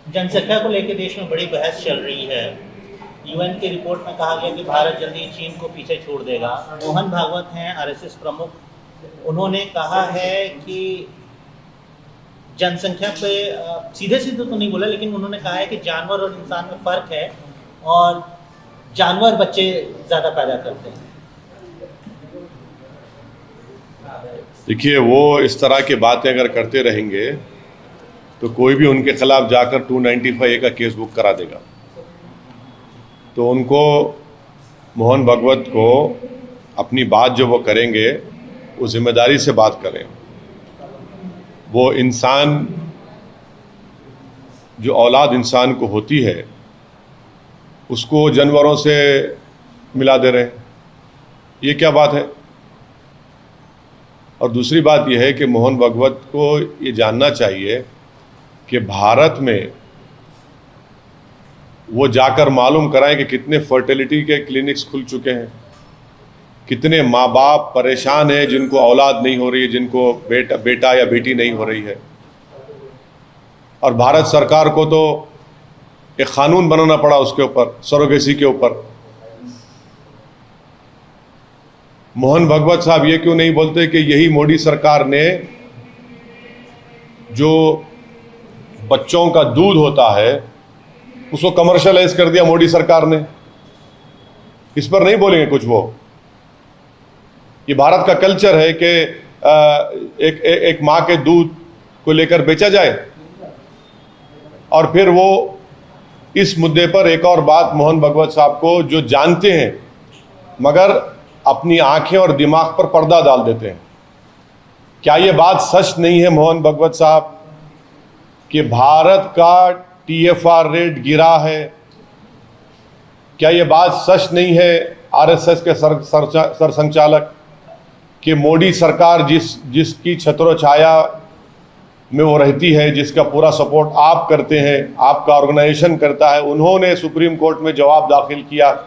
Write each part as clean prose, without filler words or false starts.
जनसंख्या को लेकर देश में बड़ी बहस चल रही है। यूएन की रिपोर्ट में कहा गया कि भारत जल्दी चीन को पीछे छोड़ देगा। मोहन भागवत हैं आरएसएस प्रमुख, उन्होंने कहा है कि जनसंख्या पे सीधे सीधे तो नहीं बोला, लेकिन उन्होंने कहा है कि जानवर और इंसान में फ़र्क है और जानवर बच्चे ज़्यादा पैदा करते हैं। देखिए, वो इस तरह की बातें अगर करते रहेंगे तो कोई भी उनके खिलाफ जाकर 295A का केस बुक करा देगा। तो उनको, मोहन भागवत को, अपनी बात जो वो करेंगे वो जिम्मेदारी से बात करें। वो इंसान, जो औलाद इंसान को होती है, उसको जानवरों से मिला दे रहे हैं, ये क्या बात है। और दूसरी बात यह है कि मोहन भागवत को ये जानना चाहिए कि भारत में वो जाकर मालूम कराएं कि कितने फर्टिलिटी के क्लिनिक्स खुल चुके हैं, कितने माँ बाप परेशान हैं जिनको औलाद नहीं हो रही है, जिनको बेटा या बेटी नहीं हो रही है। और भारत सरकार को तो एक कानून बनाना पड़ा उसके ऊपर, सरोगेसी के ऊपर। मोहन भागवत साहब ये क्यों नहीं बोलते कि यही मोदी सरकार ने जो बच्चों का दूध होता है उसको कमर्शियलाइज कर दिया मोदी सरकार ने। इस पर नहीं बोलेंगे कुछ वो। ये भारत का कल्चर है कि एक माँ के दूध को लेकर बेचा जाए। और फिर वो इस मुद्दे पर एक और बात मोहन भागवत साहब को, जो जानते हैं मगर अपनी आंखें और दिमाग पर पर्दा डाल देते हैं। क्या ये बात सच नहीं है मोहन भागवत साहब कि भारत का TFR रेट गिरा है? क्या ये बात सच नहीं है आरएसएस के सर संचालक कि मोदी सरकार जिसकी छत्रोछाया में वो रहती है, जिसका पूरा सपोर्ट आप करते हैं, आपका ऑर्गेनाइजेशन करता है, उन्होंने सुप्रीम कोर्ट में जवाब दाखिल किया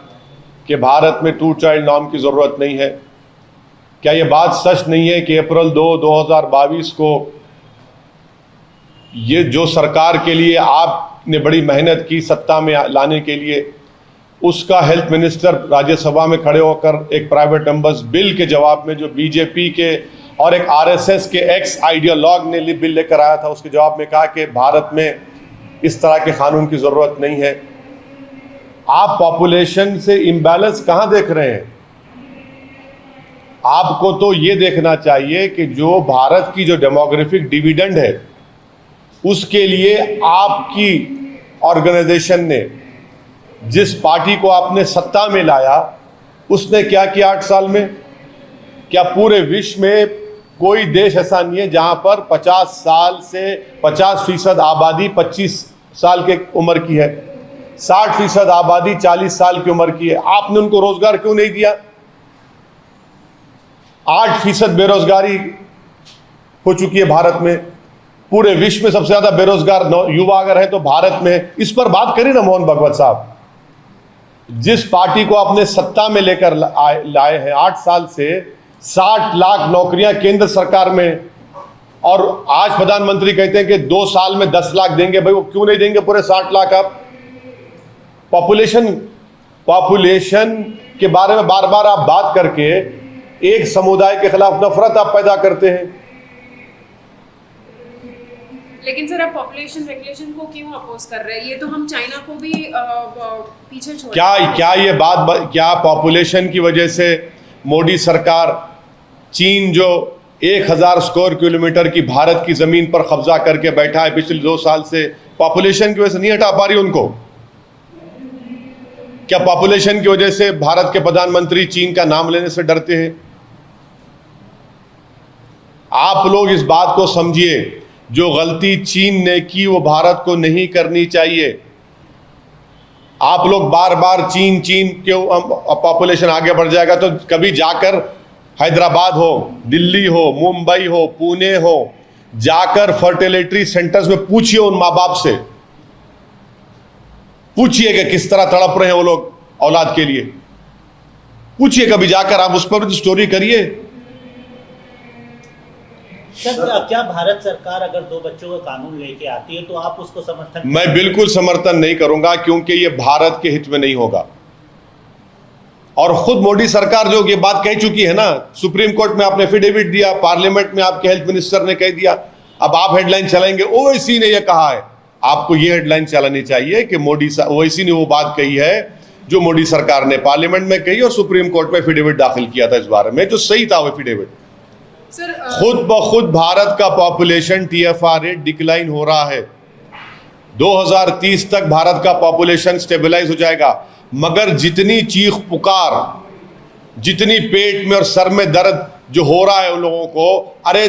कि भारत में 2 चाइल्ड नॉर्म की ज़रूरत नहीं है? क्या ये बात सच नहीं है कि अप्रैल 2, 2022 को ये जो सरकार के लिए आपने बड़ी मेहनत की सत्ता में लाने के लिए, उसका हेल्थ मिनिस्टर राज्यसभा में खड़े होकर एक प्राइवेट नंबर्स बिल के जवाब में, जो बीजेपी के और एक आरएसएस के एक्स आइडियोलॉग ने बिल लेकर आया था, उसके जवाब में कहा कि भारत में इस तरह के कानून की ज़रूरत नहीं है। आप पॉपुलेशन से इम्बैलेंस कहाँ देख रहे हैं? आपको तो ये देखना चाहिए कि जो भारत की जो डेमोग्राफिक डिविडेंड है, उसके लिए आपकी ऑर्गेनाइजेशन ने, जिस पार्टी को आपने सत्ता में लाया, उसने क्या किया 8 साल में? क्या पूरे विश्व में कोई देश ऐसा नहीं है जहां पर 50 साल से 50% आबादी 25 साल के उम्र की है, 60% आबादी 40 साल की उम्र की है? आपने उनको रोजगार क्यों नहीं दिया? 8% बेरोजगारी हो चुकी है भारत में। पूरे विश्व में सबसे ज्यादा बेरोजगार युवा अगर है तो भारत में। इस पर बात करिए ना मोहन भागवत साहब। जिस पार्टी को आपने सत्ता में लेकर लाए हैं, 8 साल से 60 लाख नौकरियां केंद्र सरकार में, और आज प्रधानमंत्री कहते हैं कि 2 साल में 10 लाख देंगे। भाई वो क्यों नहीं देंगे पूरे 60 लाख? आप पॉपुलेशन के बारे में बार बार आप बात करके एक समुदाय के खिलाफ नफरत आप पैदा करते हैं। लेकिन सर, आप पॉपुलेशन रेगुलेशन को क्यों अपोज कर रहे हैं? ये तो हम चाइना को भी पीछे छोड़ क्या पॉपुलेशन की वजह से मोदी सरकार चीन, जो 1000 स्क्वायर किलोमीटर की भारत की जमीन पर कब्जा करके बैठा है पिछले 2 साल से, पॉपुलेशन की वजह से नहीं हटा पा रही उनको? क्या पॉपुलेशन की वजह से भारत के प्रधानमंत्री चीन का नाम लेने से डरते हैं? आप लोग इस बात को समझिए, जो गलती चीन ने की वो भारत को नहीं करनी चाहिए। आप लोग बार बार चीन क्यों, पॉपुलेशन आगे बढ़ जाएगा तो कभी जाकर हैदराबाद हो, दिल्ली हो, मुंबई हो, पुणे हो, जाकर फर्टिलिटी सेंटर्स में पूछिए उन माँ बाप से, पूछिए कि किस तरह तड़प रहे हैं वो लोग औलाद के लिए। पूछिए कभी जाकर, आप उस पर भी स्टोरी करिए। सर, क्या भारत सरकार अगर 2 बच्चों का कानून लेके आती है तो आप उसको समर्थन? मैं बिल्कुल समर्थन नहीं करूंगा, क्योंकि ये भारत के हित में नहीं होगा। और खुद मोदी सरकार जो ये बात कह चुकी है ना, सुप्रीम कोर्ट में आपने एफिडेविट दिया, पार्लियामेंट में आपके हेल्थ मिनिस्टर ने कह दिया, अब आप हेडलाइन चलाएंगे ओवैसी ने ये कहा है। आपको ये हेडलाइन चलानी चाहिए कि ओवैसी ने वो बात कही है जो मोदी सरकार ने पार्लियामेंट में कही और सुप्रीम कोर्ट में एफिडेविट दाखिल किया था इस बारे में, जो सही था वो एफिडेविट। खुद ब खुद भारत का पॉपुलेशन TFR रेट डिक्लाइन हो रहा है। 2030 तक भारत का पॉपुलेशन स्टेबलाइज हो जाएगा, मगर जितनी चीख पुकार, जितनी पेट में और सर में दर्द जो हो रहा है उन लोगों को, अरे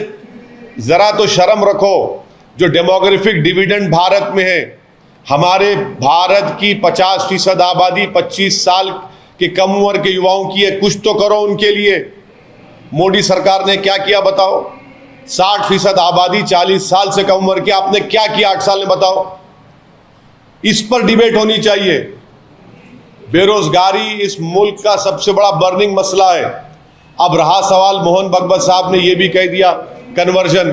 जरा तो शर्म रखो। जो डेमोग्राफिक डिविडेंड भारत में है, हमारे भारत की 50% आबादी 25 साल के कम उम्र के युवाओं की है, कुछ तो करो उनके लिए। मोदी सरकार ने क्या किया बताओ? 60% आबादी 40 साल से कम उम्र की, आपने क्या किया 8 साल में बताओ? इस पर डिबेट होनी चाहिए। बेरोजगारी इस मुल्क का सबसे बड़ा बर्निंग मसला है। अब रहा सवाल, मोहन भागवत साहब ने यह भी कह दिया कन्वर्जन।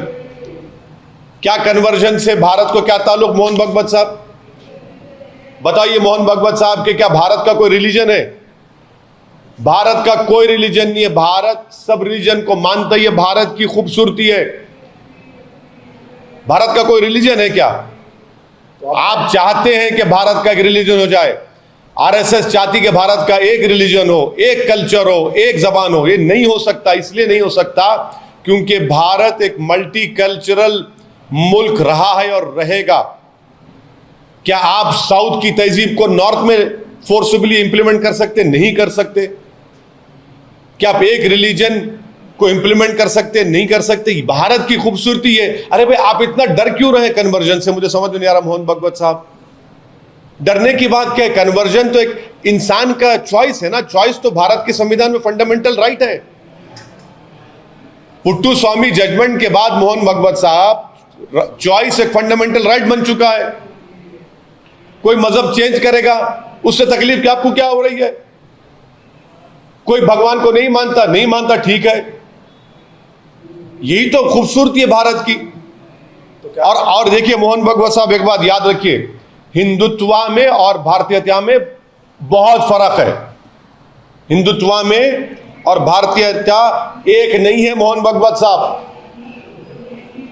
क्या कन्वर्जन से भारत को क्या ताल्लुक? मोहन भागवत साहब बताइए, मोहन भागवत साहब के क्या भारत का कोई रिलीजन है? भारत का कोई रिलीजन नहीं है। भारत सब रिलीजन को मानता है, भारत की खूबसूरती है। भारत का कोई रिलीजन है क्या? आप चाहते हैं कि भारत का एक रिलीजन हो जाए, RSS चाहती कि भारत का एक रिलीजन हो, एक कल्चर हो, एक जबान हो। ये नहीं हो सकता। इसलिए नहीं हो सकता क्योंकि भारत एक मल्टी कल्चरल मुल्क रहा है और रहेगा। क्या आप साउथ की तहजीब को नॉर्थ में फोर्सबली इंप्लीमेंट कर सकते? नहीं कर सकते। क्या आप एक रिलीजन को इंप्लीमेंट कर सकते? नहीं कर सकते। भारत की खूबसूरती है। अरे भाई, आप इतना डर क्यों रहे कन्वर्जन से? मुझे समझ में नहीं आ रहा मोहन भागवत साहब। डरने की बात क्या है? कन्वर्जन तो एक इंसान का चॉइस है ना। चॉइस तो भारत के संविधान में फंडामेंटल राइट है। पुट्टू स्वामी जजमेंट के बाद मोहन भागवत साहब, चॉइस एक फंडामेंटल राइट बन चुका है। कोई मजहब चेंज करेगा, उससे तकलीफ क्या, आपको क्या हो रही है? कोई भगवान को नहीं मानता, नहीं मानता, ठीक है। यही तो खूबसूरती है भारत की। और देखिए मोहन भागवत साहब, एक बात याद रखिए, हिंदुत्व में और भारतीयता में बहुत फर्क है। हिंदुत्व में और भारतीयता एक नहीं है मोहन भागवत साहब।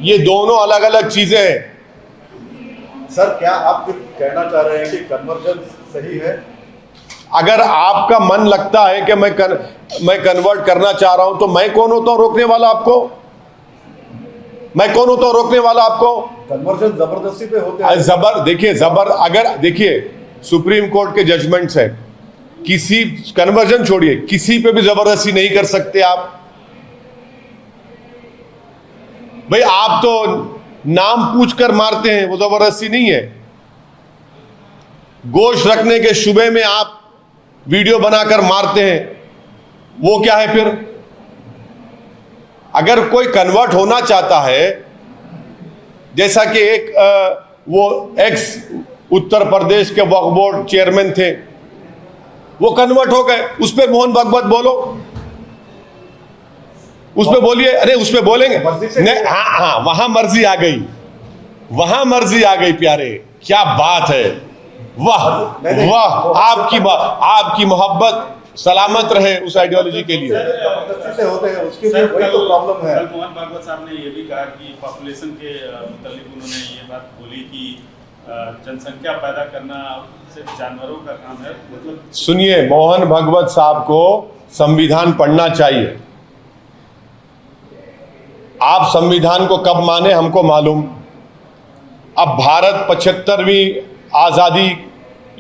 ये दोनों अलग अलग चीजें हैं। सर, क्या आप कुछ कहना चाह रहे हैं कि कन्वर्जन सही है? अगर आपका मन लगता है कि मैं कन्वर्ट करना चाह रहा हूं, तो मैं कौन होता हूं रोकने वाला आपको? मैं कौन होता हूं रोकने वाला आपको? कन्वर्जन जबरदस्ती पे होते हैं। देखिए सुप्रीम कोर्ट के जजमेंट्स है, किसी कन्वर्जन छोड़िए, किसी पे भी जबरदस्ती नहीं कर सकते आप। भाई, आप तो नाम पूछकर मारते हैं, वो जबरदस्ती नहीं है। गोश्त रखने के शुबे में आप वीडियो बनाकर मारते हैं, वो क्या है फिर? अगर कोई कन्वर्ट होना चाहता है, जैसा कि एक वो एक्स उत्तर प्रदेश के वक्फ बोर्ड चेयरमैन थे, वो कन्वर्ट हो गए, उस पर मोहन भागवत बोलो, उस पर बोलिए। अरे उस पर बोलेंगे नहीं? हाँ, वहां मर्जी आ गई, वहां मर्जी आ गई। प्यारे, क्या बात है, वाह वाह। आपकी मोहब्बत सलामत रहे उस आइडियोलॉजी के लिए। से होते हैं, उसके लिए वही तो प्रॉब्लम है। कल मोहन भागवत साहब ने ये भी कहा कि पॉपुलेशन के मुतालिक उन्होंने ये बात बोली कि जनसंख्या पैदा करना सिर्फ जानवरों का काम है। मतलब सुनिए, मोहन भागवत साहब को संविधान पढ़ना चाहिए। आप संविधान को कब माने हमको मालूम। अब भारत 75वीं आजादी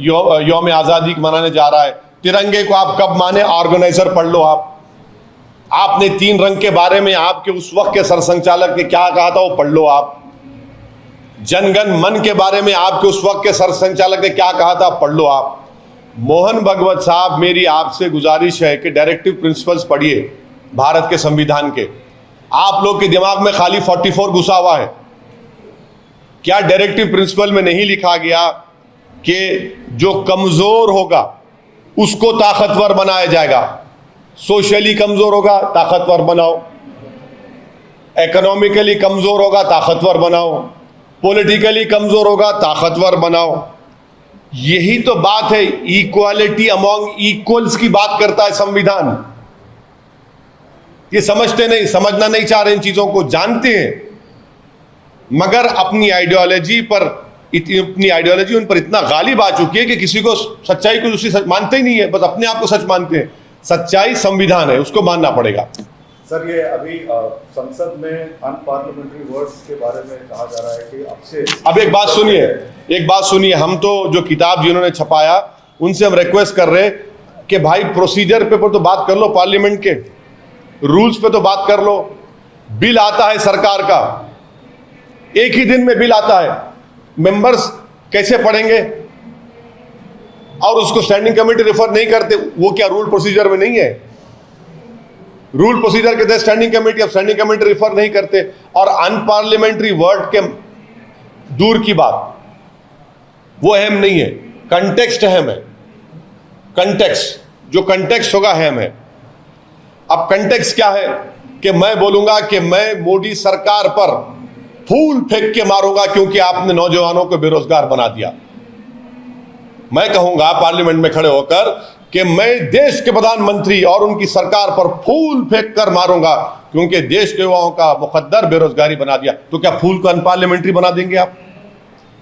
यौम आजादी मनाने जा रहा है। तिरंगे को आप कब माने? ऑर्गेनाइजर पढ़ लो आप। आपने 3 रंग के बारे में आपके उस वक्त के सरसंचालक ने क्या कहा था, वो पढ़ लो आप। जनगण मन के बारे में आपके उस वक्त के सरसंचालक ने क्या कहा था, पढ़ लो आप। मोहन भागवत साहब, मेरी आपसे गुजारिश है कि डायरेक्टिव प्रिंसिपल्स पढ़िए भारत के संविधान के। आप लोग के दिमाग में खाली 44 घुसा हुआ है। क्या डायरेक्टिव प्रिंसिपल में नहीं लिखा गया कि जो कमजोर होगा उसको ताकतवर बनाया जाएगा? सोशली कमजोर होगा, ताकतवर बनाओ। इकोनॉमिकली कमजोर होगा ताकतवर बनाओ, पॉलिटिकली कमजोर होगा ताकतवर बनाओ। यही तो बात है, इक्वालिटी अमॉन्ग इक्वल्स की बात करता है संविधान। ये समझते नहीं, समझना नहीं चाह रहे, इन चीजों को जानते हैं मगर अपनी आइडियोलॉजी उन पर इतना गालिब आ चुकी है कि किसी को सच्चाई को दूसरी मानते ही नहीं है, बस अपने आप को सच मानते हैं। सच्चाई संविधान है, उसको मानना पड़ेगा। सर, ये अभी संसद में अनपार्लियामेंट्री वर्ड्स के बारे में कहा जा रहा है कि अब एक बात सुनिए, हम तो जो किताब जिन्होंने छपाया उनसे हम रिक्वेस्ट कर रहे कि भाई प्रोसीजर पे तो बात कर लो, पार्लियामेंट के रूल्स पे तो बात कर लो। बिल आता है सरकार का, एक ही दिन में बिल आता है, मेंबर्स कैसे पढ़ेंगे? और उसको स्टैंडिंग कमेटी रेफर नहीं करते, वो क्या रूल प्रोसीजर में नहीं है? रूल प्रोसीजर के तहत स्टैंडिंग कमेटी, अब स्टैंडिंग कमेटी रेफर नहीं करते। और अनपार्लियामेंट्री वर्ड के दूर की बात, वो अहम नहीं है, कंटेक्स्ट अहम है। कंटेक्स्ट, जो कंटेक्स्ट होगा अहम है। अब कंटेक्स्ट क्या है कि मैं बोलूंगा कि मैं मोदी सरकार पर फूल फेंक के मारूंगा क्योंकि आपने नौजवानों को बेरोजगार बना दिया। मैं कहूंगा पार्लियामेंट में खड़े होकर कि मैं देश के प्रधानमंत्री और उनकी सरकार पर फूल फेंक कर मारूंगा क्योंकि देश के युवाओं का मुकद्दर बेरोजगारी बना दिया। तो क्या फूल को अनपार्लियामेंट्री बना देंगे आप?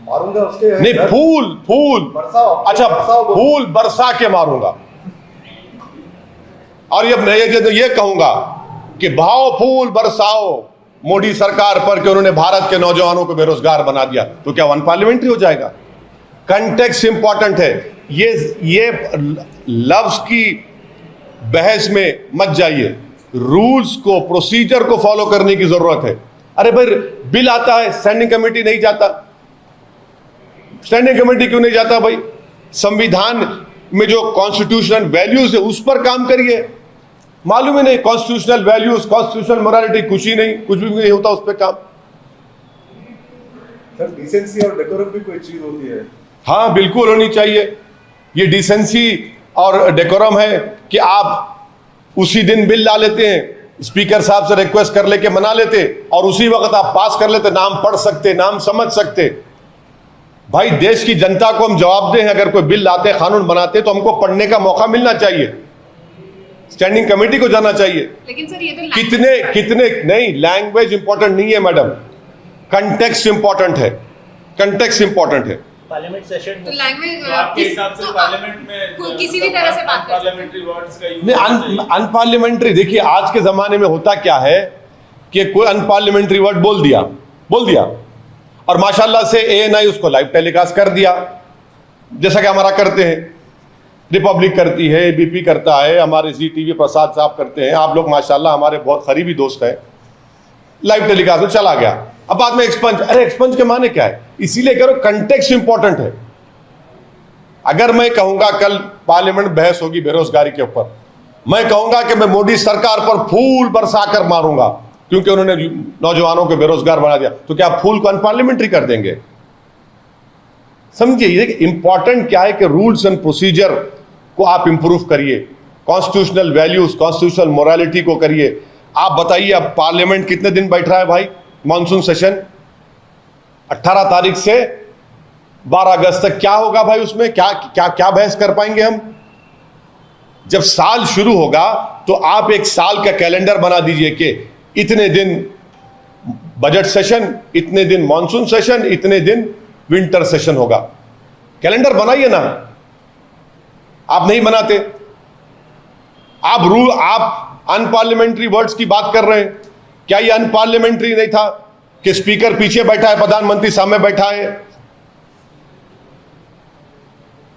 मारूंगा उसके नहीं, फूल अच्छा, फूल बरसा के मारूंगा। और ये कहूंगा कि भाव फूल बरसाओ मोदी सरकार पर कि उन्होंने भारत के नौजवानों को बेरोजगार बना दिया। तो क्या अनपार्लियामेंट्री हो जाएगा? कंटेक्स्ट इंपॉर्टेंट है। ये लफ्ज की बहस में मत जाइए, रूल्स को, प्रोसीजर को फॉलो करने की जरूरत है। अरे भाई, बिल आता है, स्टैंडिंग कमेटी नहीं जाता। स्टैंडिंग कमेटी क्यों नहीं जाता भाई? संविधान में जो कॉन्स्टिट्यूशनल वैल्यूज है उस पर काम करिए। मालूम ही नहीं, कॉन्स्टिट्यूशनल वैल्यूज, कॉन्स्टिट्यूशनल मोरालिटी, कुछ ही नहीं, कुछ भी नहीं होता उस पर काम। सर, डिसेंसी और डेकोरम भी कोई चीज होती है? हाँ, बिल्कुल होनी चाहिए। ये डिसेंसी और डेकोरम है कि आप उसी दिन बिल ला लेते हैं, स्पीकर साहब से रिक्वेस्ट कर लेके मना लेते और उसी वक्त आप पास कर लेते, नाम पढ़ सकते, नाम समझ सकते। भाई, देश की जनता को हम जवाब दें, अगर कोई बिल लाते, कानून बनाते तो हमको पढ़ने का मौका मिलना चाहिए, स्टैंडिंग कमेटी को जाना चाहिए। लेकिन सर, ये तो कितने नहीं, लैंग्वेज इंपॉर्टेंट नहीं है मैडम, कंटेक्स्ट इंपॉर्टेंट है। कंटेक्स्ट इंपॉर्टेंट है। पार्लियामेंट सेशन तो लैंग्वेज आपके हिसाब से पार्लियामेंट में किसी भी तरह से बात कर पार्लियामेंट्री वर्ड्स का यूज नहीं, अनपार्लियामेंट्री, देखिए आज के जमाने में होता क्या है कि कोई अनपार्लियामेंट्री वर्ड बोल दिया और माशाल्लाह से ANI उसको लाइव टेलीकास्ट कर दिया, जैसा कि हमारा करते हैं, रिपब्लिक करती है, ABP करता है, हमारे ZTV प्रसाद साहब करते हैं। आप लोग माशाल्लाह हमारे बहुत करीबी दोस्त हैं। लाइव टेलीकास्ट में चला गया, अब बाद में एक्सपंज। अरे एक्सपंज के माने क्या है? इसीलिए करो, कंटेक्स्ट इंपॉर्टेंट है। अगर मैं कहूंगा कल पार्लियामेंट बहस होगी बेरोजगारी के ऊपर, मैं कहूंगा कि मैं मोदी सरकार पर फूल बरसाकर मारूंगा क्योंकि उन्होंने नौजवानों को बेरोजगार बना दिया, तो क्या फूल को अनपार्लियामेंट्री कर देंगे? समझिए, इंपॉर्टेंट क्या है कि रूल्स एंड प्रोसीजर को आप इंप्रूव करिए, कॉन्स्टिट्यूशनल वैल्यूज, कॉन्स्टिट्यूशनल मोरालिटी को करिए। आप बताइए, अब पार्लियामेंट कितने दिन बैठ रहा है भाई? मॉनसून सेशन 18 तारीख से 12 अगस्त तक क्या होगा भाई? उसमें क्या बहस कर पाएंगे हम? जब साल शुरू होगा तो आप एक साल का कैलेंडर बना दीजिए कि इतने दिन बजट सेशन, इतने दिन मॉनसून सेशन, इतने दिन विंटर सेशन होगा। कैलेंडर बनाइए ना, आप नहीं बनाते। आप अनपार्लियामेंट्री वर्ड्स की बात कर रहे हैं। क्या ये अनपार्लियामेंट्री नहीं था कि स्पीकर पीछे बैठा है, प्रधानमंत्री सामने बैठा है?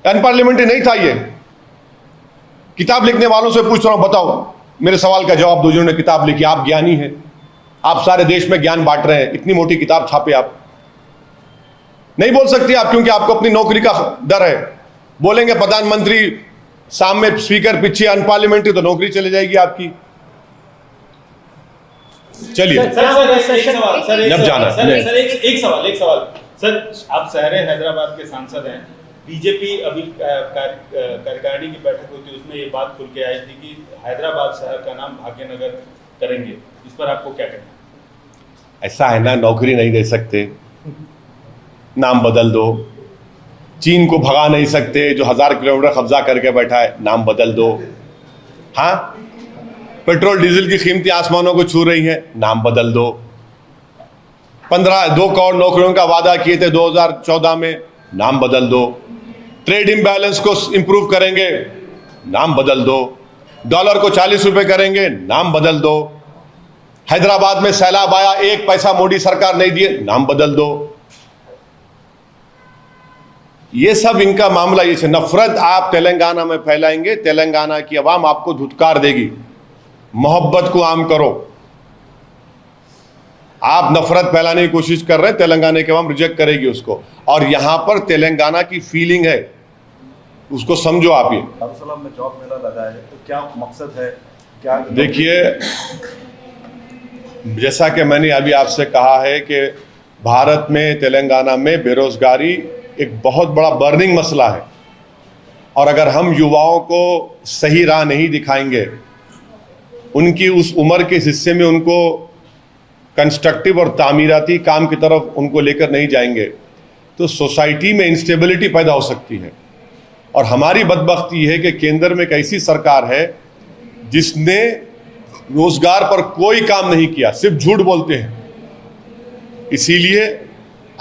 अनपार्लियामेंट्री नहीं था ये? किताब लिखने वालों से पूछ रहा हूं, बताओ, मेरे सवाल का जवाब दो जिन्होंने किताब लिखी। आप ज्ञानी हैं, आप सारे देश में ज्ञान बांट रहे हैं, इतनी मोटी किताब छापे आप। नहीं बोल सकते आप क्योंकि आपको अपनी नौकरी का डर है। बोलेंगे प्रधानमंत्री सामने, स्पीकर पीछे, अनपार्लियामेंट्री, तो नौकरी चली जाएगी आपकी। चलिए, एक जाना सवाल सर, आप शहर हैदराबाद के सांसद हैं। बीजेपी अभी कार्यकारिणी की बैठक हुई थी, उसमें ये बात खुल के आई थी कि हैदराबाद शहर का नाम भाग्यनगर करेंगे। इस पर आपको क्या कहना है? ऐसा है ना, नौकरी नहीं दे सकते, नाम बदल दो। चीन को भगा नहीं सकते जो 1000 किलोमीटर कब्जा करके बैठा है, नाम बदल दो। हाँ, पेट्रोल डीजल की कीमतें आसमानों को छू रही हैं, नाम बदल दो। 2 करोड़ नौकरियों का वादा किए थे 2014 में, नाम बदल दो। ट्रेड इम्बैलेंस को इंप्रूव करेंगे, नाम बदल दो। डॉलर को 40 रुपए करेंगे, नाम बदल दो। हैदराबाद में सैलाब आया, 1 पैसा मोदी सरकार नहीं दिए, नाम बदल दो। ये सब इनका मामला, ये नफरत आप तेलंगाना में फैलाएंगे, तेलंगाना की आवाम आपको धुतकार देगी। मोहब्बत को आम करो। आप नफरत फैलाने की कोशिश कर रहे हैं, तेलंगाना की आवाम रिजेक्ट करेगी उसको। और यहां पर तेलंगाना की फीलिंग है, उसको समझो आप। ये दारुसलाम में जॉब मेला लगा है, तो क्या मकसद है? क्या देखिए, जैसा कि मैंने अभी आपसे कहा है कि भारत में, तेलंगाना में बेरोजगारी एक बहुत बड़ा बर्निंग मसला है। और अगर हम युवाओं को सही राह नहीं दिखाएंगे, उनकी उस उम्र के हिस्से में उनको कंस्ट्रक्टिव और तामीराती काम की तरफ उनको लेकर नहीं जाएंगे, तो सोसाइटी में इंस्टेबिलिटी पैदा हो सकती है। और हमारी बदबख्ती है कि केंद्र में एक ऐसी सरकार है जिसने रोजगार पर कोई काम नहीं किया, सिर्फ झूठ बोलते हैं। इसीलिए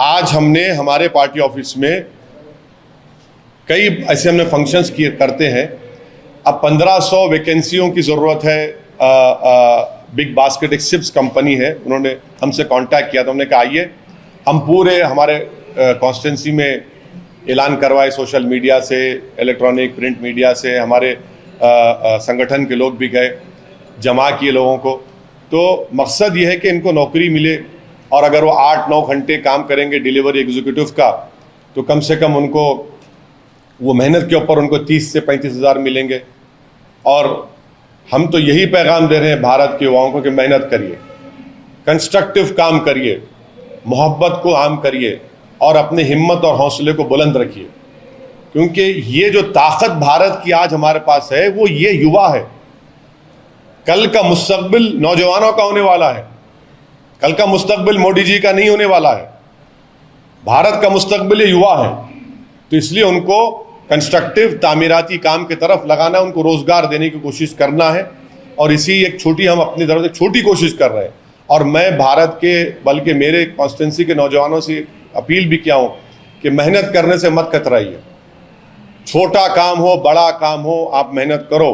आज हमने हमारे पार्टी ऑफिस में कई ऐसे हमने फंक्शंस किए करते हैं। अब 1500 वैकेंसियों की ज़रूरत है। बिग बास्केट एक सिप्स कंपनी है, उन्होंने हमसे कांटेक्ट किया, तो हमने कहा आइए हम पूरे हमारे कॉन्स्टिट्यूंसी में ऐलान करवाए, सोशल मीडिया से, इलेक्ट्रॉनिक प्रिंट मीडिया से, हमारे संगठन के लोग भी गए, जमा किए लोगों को। तो मकसद ये है कि इनको नौकरी मिले, और अगर वो 8-9 घंटे काम करेंगे डिलीवरी एग्जीक्यूटिव का, तो कम से कम उनको वो मेहनत के ऊपर उनको 30 से 35 हज़ार मिलेंगे। और हम तो यही पैगाम दे रहे हैं भारत के युवाओं को कि मेहनत करिए, कंस्ट्रक्टिव काम करिए, मोहब्बत को आम करिए, और अपने हिम्मत और हौसले को बुलंद रखिए। क्योंकि ये जो ताकत भारत की आज हमारे पास है, वो ये युवा है। कल का मुस्तकबिल नौजवानों का होने वाला है, कल का मुस्तकबिल मोदी जी का नहीं होने वाला है। भारत का मुस्तकबिल ये युवा है। तो इसलिए उनको कंस्ट्रक्टिव तामीराती काम की तरफ लगाना, उनको रोजगार देने की कोशिश करना है। और इसी एक छोटी, हम अपनी तरफ से छोटी कोशिश कर रहे हैं। और मैं भारत के, बल्कि मेरे कॉन्स्टिट्यूंसी के नौजवानों से अपील भी किया हूँ कि मेहनत करने से मत कतराइए। छोटा काम हो, बड़ा काम हो, आप मेहनत करो।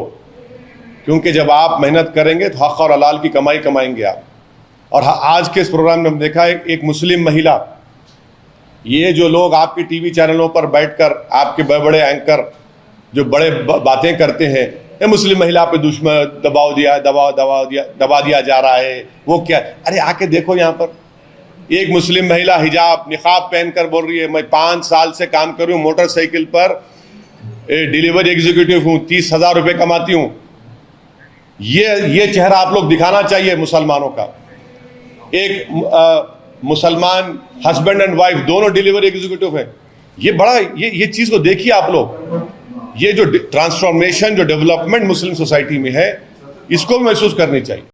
क्योंकि जब आप मेहनत करेंगे तो हक और हलाल की कमाई कमाएंगे आप। और आज के इस प्रोग्राम में हम देखा है, एक मुस्लिम महिला, ये जो लोग आपके टीवी चैनलों पर बैठकर आपके बड़े बड़े एंकर जो बड़े बातें करते हैं, ये मुस्लिम महिला पे दुश्मन दबा दिया जा रहा है, वो क्या? अरे आके देखो, यहाँ पर एक मुस्लिम महिला हिजाब निकाब पहनकर बोल रही है, मैं 5 साल से काम कर रही हूँ, मोटरसाइकिल पर डिलीवरी एग्जीक्यूटिव हूँ, 30,000 रुपये कमाती हूँ। ये चेहरा आप लोग दिखाना चाहिए मुसलमानों का। एक मुसलमान हस्बैंड एंड वाइफ दोनों डिलीवरी एग्जीक्यूटिव हैं। ये बड़ा, ये चीज़ को देखिए आप लोग। ये जो ट्रांसफॉर्मेशन, जो डेवलपमेंट मुस्लिम सोसाइटी में है, इसको भी महसूस करनी चाहिए।